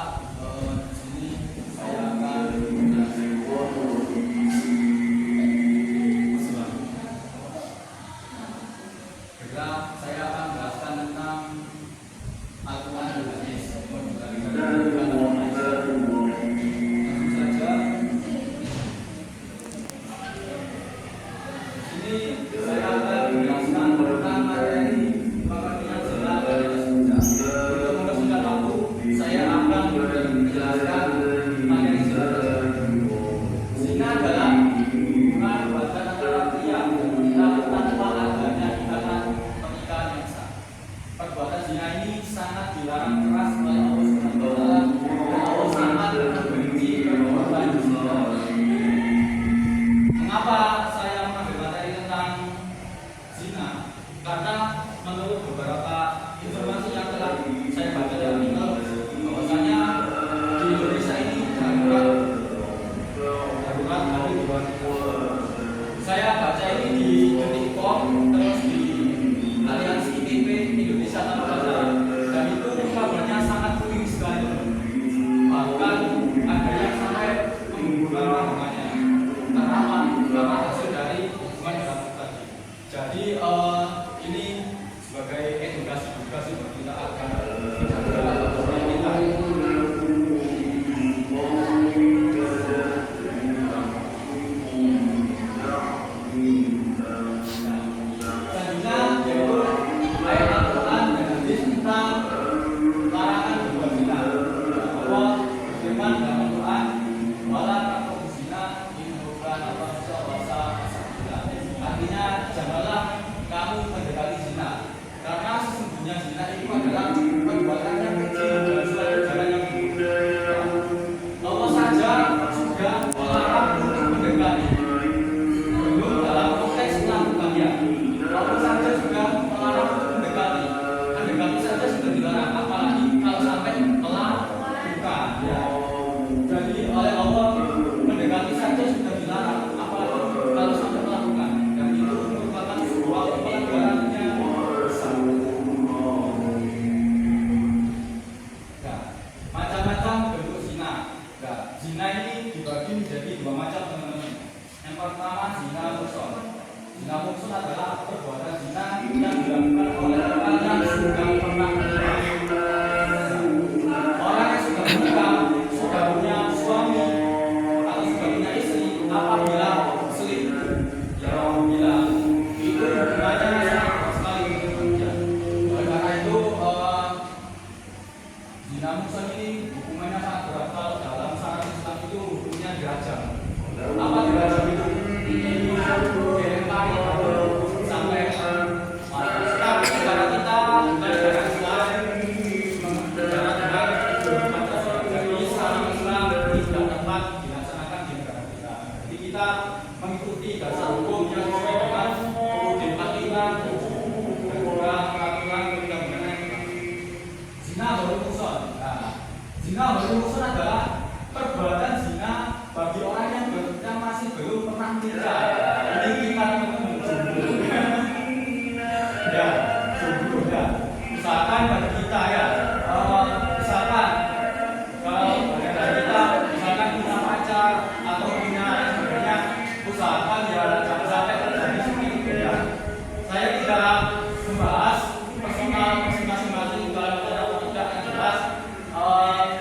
di sini saya akan saya akan menjelaskan tentang Al-Quran dan Hadis. Langsung saja. Ini saya akan menjelaskan tentang materi pengertian zina dan seterusnya. Untuk mempersingkat waktu, saya akan menjelaskan materi zina. Zina adalah hubungan perbuatan antara pria dan wanita tanpa adanya ikatan pernikahan yang sah. Perbuatan zina ini sangat dilarang keras oleh Allah SWT dan Allah sangat membenci perbuatan zina. Mengapa saya mengambil materi tentang zina? Karena menurut beberapa informasi yang telah saya baca dalam artikel, bahwasanya di Indonesia ini darurat hari di luar nikah. Saya baca ini di detik.com, terus di aliansi ITP Indonesia Tanpa Pacaran, dan itu kabarnya sangat penting sekali. Bahkan ada yang sampai menggugurkan kandungannya. Karena hasil dari hubungan dalam tadi. Jadi ini sebagai edukasi bagi kita agar kita janganlah kamu mendekati zina, karena sesungguhnya zina itu adalah perbuatan yang kecil dan selalu jalan yang buruk. Allah saja sudah melarang untuk mendekati, belum dalam konteks melakukannya. Allah saja sudah melarang untuk mendekati saja sudah dilarang, apalagi kalau sampai melakukan. Ya. Jadi oleh Allah mendekati saja sudah dilarang, apalagi kalau sampai melakukan. Macam-macam bentuk zina. Zina ini dibagi menjadi dua macam, teman-teman. Yang pertama zina muhsan. Zina muhsan adalah perbuatan zina yang dilakukan oleh orang yang sudah pernah menikah. Orang yang sudah menikah, sudah punya suami atau sudah punya istri, apabila selingkuh, ya alhamdulillah, itu hubungannya sangat sekali dengan. Oleh karena itu zina muhsan ini hukumannya sangat berat. Kalau dalam syariat Islam itu hukumnya dirajam. Apa dirajam itu? Dilempari sampai mati. Tapi negara kita, negara Islam, negara dari Islam tidak tepat dilaksanakan di negara kita. Jadi kita mengikuti dasar hukum yang sesuai dengan UUD 45 dan juga peraturan undang-undang. Zina baru muhsan. Zina baru muhsan adalah perbuatan zina bagi orang yang masih belum pernah menikah. Ini kita jomblo. Ya, jomblo ya. Misalkan bagi kita ya, misalkan kalau bagi kita misalkan punya pacar atau punya sebagainya, usahakan ya jangan sampai terjadi seperti itu ya. Saya tidak membahas personal masing-masing kalau kita tidak yang jelas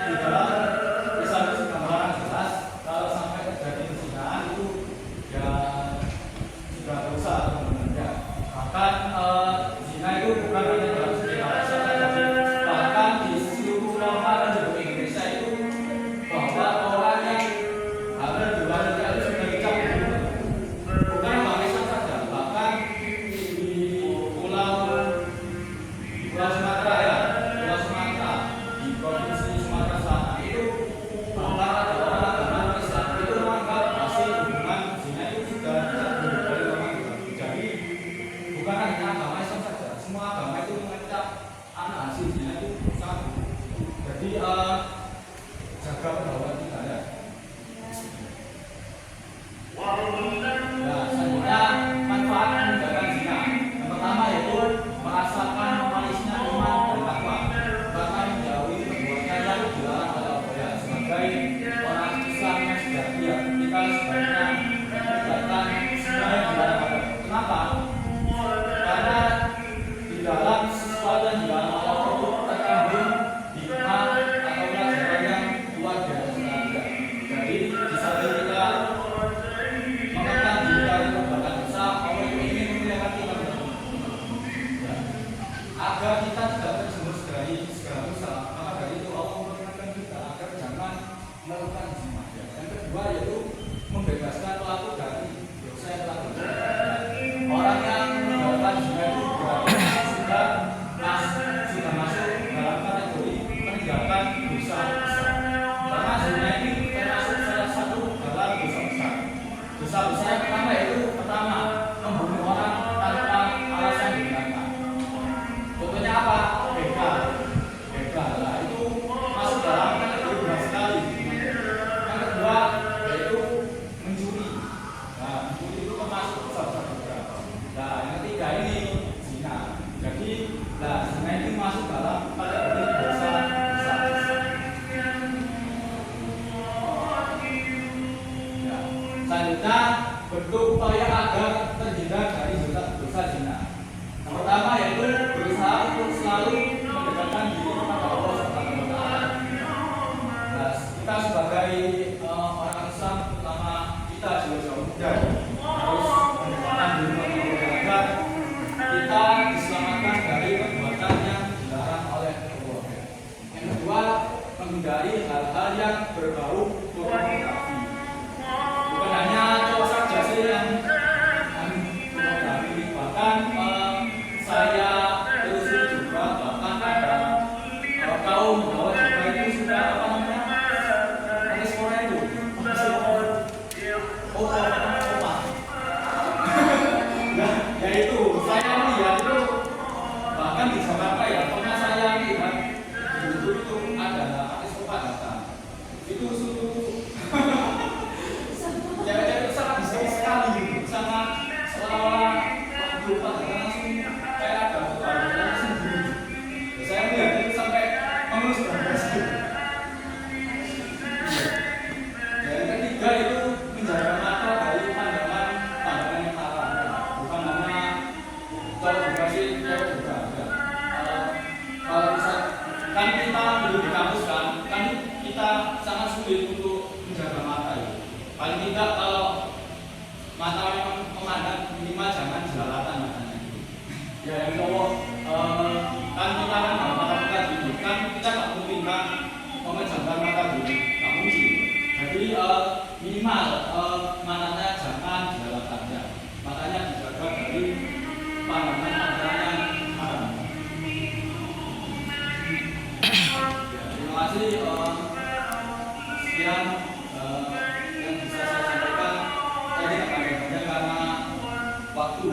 di dalam bentuk upaya agar terhindar dari dosa zina. Yang pertama yaitu berusaha untuk selalu mendekatkan diri kepada Allah Subhanahu wa Ta'ala. Nah, kita sebagai orang Islam, terutama kita jauh-jauh muda, harus mendekatkan diri kepada Allah agar kita diselamatkan dari perbuatan yang dilarang oleh Allah. Yang kedua, menghindari hal-hal yang berbau pornografi. Bukan hanya cowok saja sih yang pornografi, bahkan saya telusuri juga, bahkan ada kaum bahwa juga itu sudah apa namanya ekspornya itu opa. Nah, yaitu saya melihat itu bahkan di Jakarta ya, pernah saya lihat di YouTube itu ada artis opa datang. Itu suatu cewek-cewek itu sangat bisa sekali gitu, sangat seolah-olah lupa langsung kayak ada keluarga sendiri. Saya melihat itu sampai mengelus berbelas gitu. Yang ketiga itu menjaga mata dari pandangan yang haram, bukan hanya kalau dikasih cewek juga. Kalau bisa kan kita dulu di kampus kan kita sangat sulit untuk menjaga mata ya. Paling tidak kalau mata memang memandang minimal jangan jelalatan matanya gitu. Ya yang cowok kan kita kan mata kita gitu kan kita nggak mungkin kan memejamkan mata dulu, nggak mungkin. Jadi minimal matanya jangan jelalatan ya. Matanya dijaga dari pandangan yang haram. Ya, terima kasih. Sekian yang bisa saya sampaikan. Saya tidak akan banyak karena waktu.